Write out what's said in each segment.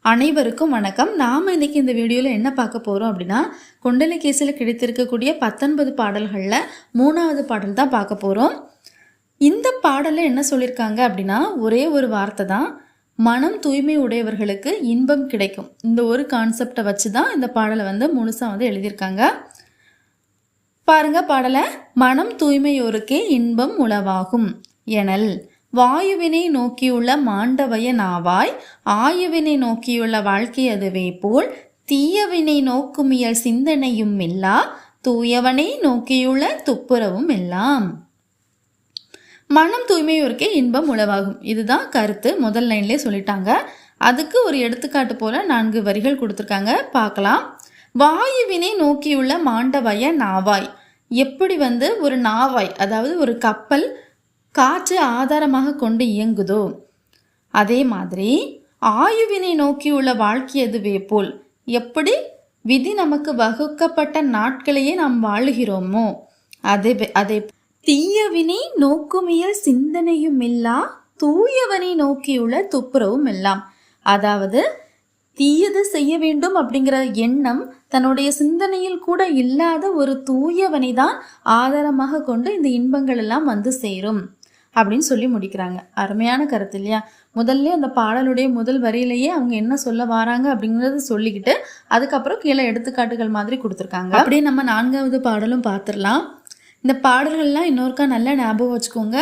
அனைவருக்கும் வணக்கம். நாம் இன்னைக்கு இந்த வீடியோவில் என்ன பார்க்க போகிறோம் அப்படின்னா, குண்டலகேசியில் கிடைத்திருக்கக்கூடிய 19 பாடல்களில் 3வது பாடல் தான் பார்க்க போகிறோம். இந்த பாடலில் என்ன சொல்லியிருக்காங்க அப்படின்னா, ஒரே ஒரு வார்த்தை தான், மனம் தூய்மை உடையவர்களுக்கு இன்பம் கிடைக்கும். இந்த ஒரு கான்செப்டை வச்சு தான் இந்த பாடலை முழுசாக எழுதியிருக்காங்க. பாருங்க பாடலை. மனம் தூய்மையோருக்கே இன்பம் உளவாகும் எனல் வாயுவினை நோக்கியுள்ள மாண்டவய நாவாய் ஆயுவினை நோக்கியுள்ள வாழ்க்கை அதுவே போல் தீயவினை நோக்குமியல் சிந்தனையும் இல்லா தூயவனை நோக்கியுள்ள துப்புரவும் எல்லாம். மனம் தூய்மையோருக்கே இன்பம் உளவாகும், இதுதான் கருத்து. முதல் லைன்லேயே சொல்லிட்டாங்க. அதுக்கு ஒரு எடுத்துக்காட்டு போல 4 வரிகள் கொடுத்துருக்காங்க, பார்க்கலாம். வாயுவினை நோக்கியுள்ள மாண்டவய நாவாய். எப்படி ஒரு நாவாய், அதாவது ஒரு கப்பல் காற்று ஆதாரமாக கொண்டு இயங்குதோ அதே மாதிரி ஆயுவினை நோக்கியுள்ள வாழ்க்கை அதுவே போல், எப்படி விதி நமக்கு வகுக்கப்பட்ட நாட்களையே நாம் வாழுகிறோமோ அதே தீயவினை நோக்குமியல் சிந்தனையும் இல்லா தூயவனை நோக்கியுள்ள துப்புரவும் எல்லாம். அதாவது தீயது செய்ய வேண்டும் அப்படிங்கிற எண்ணம் தன்னுடைய சிந்தனையில் கூட இல்லாத ஒரு தூயவனை தான் ஆதாரமாக கொண்டு இந்த இன்பங்கள் எல்லாம் சேரும் அப்படின்னு சொல்லி முடிக்கிறாங்க. அருமையான கருத்து இல்லையா? முதல்ல அந்த பாடலுடைய முதல் வரியிலேயே அவங்க என்ன சொல்ல வராங்க அப்படிங்கிறத சொல்லிக்கிட்டு அதுக்கப்புறம் கீழே எடுத்துக்காட்டுகள் மாதிரி கொடுத்துருக்காங்க. அப்படியே நம்ம 4வது பாடலும் பார்த்துடலாம். இந்த பாடல்கள்லாம் இன்னொருக்கா நல்லா ஞாபகம் வச்சுக்கோங்க.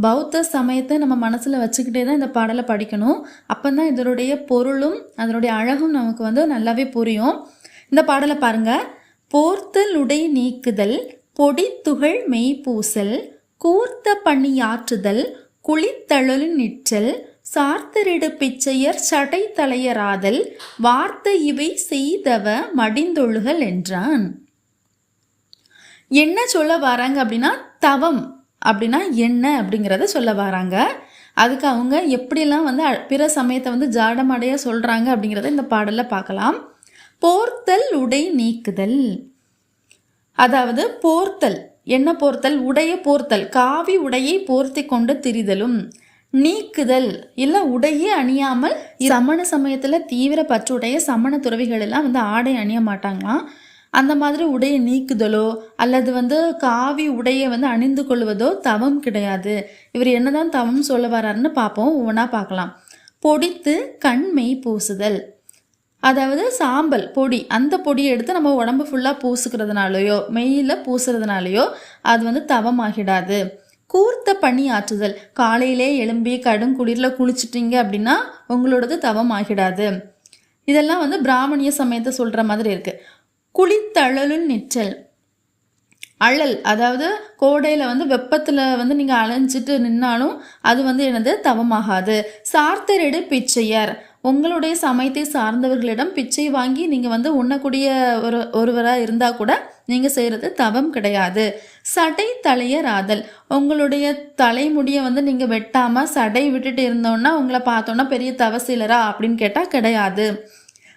பௌத்த சமயத்தை நம்ம மனசில் வச்சுக்கிட்டே தான் இந்த பாடலை படிக்கணும். அப்போ தான் இதனுடைய பொருளும் அதனுடைய அழகும் நமக்கு நல்லாவே புரியும். இந்த பாடலை பாருங்க. போர்த்தல் உடை நீக்குதல் பொடி துகள் மெய்ப்பூசல் கூர்த்த பணியாற்றுதல் குளித்தழலின் நிற்றல் சார்த்தரிடு பிச்சையர் சடை தலையராதல் வார்த்தை இவை செய்தவ மடிந்தொழுகல் என்றான். என்ன சொல்ல வராங்க அப்படின்னா, தவம் அப்படின்னா என்ன அப்படிங்கிறத சொல்ல வராங்க. அதுக்கு அவங்க எப்படிலாம் பிற சமயத்தை ஜாடமடைய சொல்கிறாங்க அப்படிங்கிறத இந்த பாடலில் பார்க்கலாம். போர்த்தல் உடை நீக்குதல், அதாவது போர்த்தல் என்ன போர்த்தல்? உடைய போர்த்தல், காவி உடையை போர்த்தி கொண்டு திரிதலும். நீக்குதல் இல்லை உடையே அணியாமல், சமண சமயத்தில் தீவிர பற்றுடைய சமண துறவிகள் எல்லாம் ஆடை அணிய மாட்டாங்களாம். அந்த மாதிரி உடையை நீக்குதலோ அல்லது காவி உடையை அணிந்து கொள்வதோ தவம் கிடையாது. இவர் என்னதான் தவம் சொல்ல வர்றாருன்னு பார்ப்போம், ஒவ்வொன்றா பார்க்கலாம். பொடித்து கண்மெய் பூசுதல், அதாவது சாம்பல் பொடி, அந்த பொடியை எடுத்து நம்ம உடம்பு ஃபுல்லாக பூசுக்கிறதுனாலையோ மெய்யில் பூசுறதுனாலையோ அது தவமாகிடாது. கூர்த்த பணி ஆற்றுதல், காலையிலே எழும்பி கடும் குளிரில் குளிச்சிட்டிங்க அப்படின்னா உங்களோடது தவம் ஆகிடாது. இதெல்லாம் பிராமணிய சமயத்தை சொல்கிற மாதிரி இருக்குது. குளித்தழலுள் நிற்றல், அழல், அதாவது கோடையில் வெப்பத்தில் நீங்கள் அலைஞ்சிட்டு நின்னாலும் அது என்னது தவமாகாது. சார்த்தரிடு பிச்சையர், உங்களுடைய சமயத்தை சார்ந்தவர்களிடம் பிச்சை வாங்கி நீங்கள் உண்ணக்கூடிய ஒருவராக இருந்தால் கூட நீங்கள் செய்கிறது தவம் கிடையாது. சடை தலையராதல், உங்களுடைய தலைமுடியை நீங்கள் வெட்டாமல் சடை விட்டுட்டு இருந்தோன்னா உங்களை பார்த்தோன்னா பெரிய தவசீலரா அப்படின்னு கேட்டால் கிடையாது.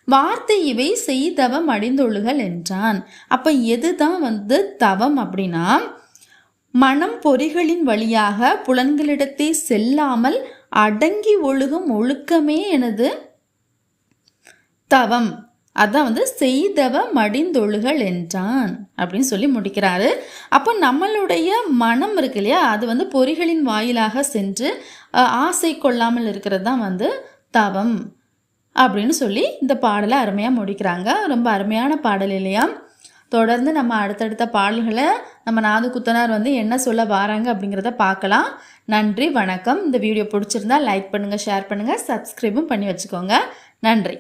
வார்த்தை இவை செய்தவம் அடிந்தொழுகல் என்றான். அப்போ எதுதான் தவம் அப்படின்னா, மனம் பொறிகளின் வழியாக புலன்களிடத்தே செல்லாமல் அடங்கி ஒழுகும் ஒழுக்கமே எனது தவம். அதான் செய்தவ மடிந்தொழுகல் என்றான் அப்படின்னு சொல்லி முடிக்கிறாரு. அப்போ நம்மளுடைய மனம் இருக்கு இல்லையா, அது பொறிகளின் வாயிலாக சென்று ஆசை கொள்ளாமல் இருக்கிறது தான் தவம் அப்படின்னு சொல்லி இந்த பாடலை அருமையாக முடிக்கிறாங்க. ரொம்ப அருமையான பாடல் இல்லையா? தொடர்ந்து நம்ம அடுத்தடுத்த பாடல்களை நம்ம நாது குத்தனார் என்ன சொல்ல வராங்க அப்படிங்கிறத பார்க்கலாம். நன்றி, வணக்கம். இந்த வீடியோ பிடிச்சிருந்தா லைக் பண்ணுங்கள், ஷேர் பண்ணுங்கள், சப்ஸ்கிரைபும் பண்ணி வச்சுக்கோங்க. நன்றி.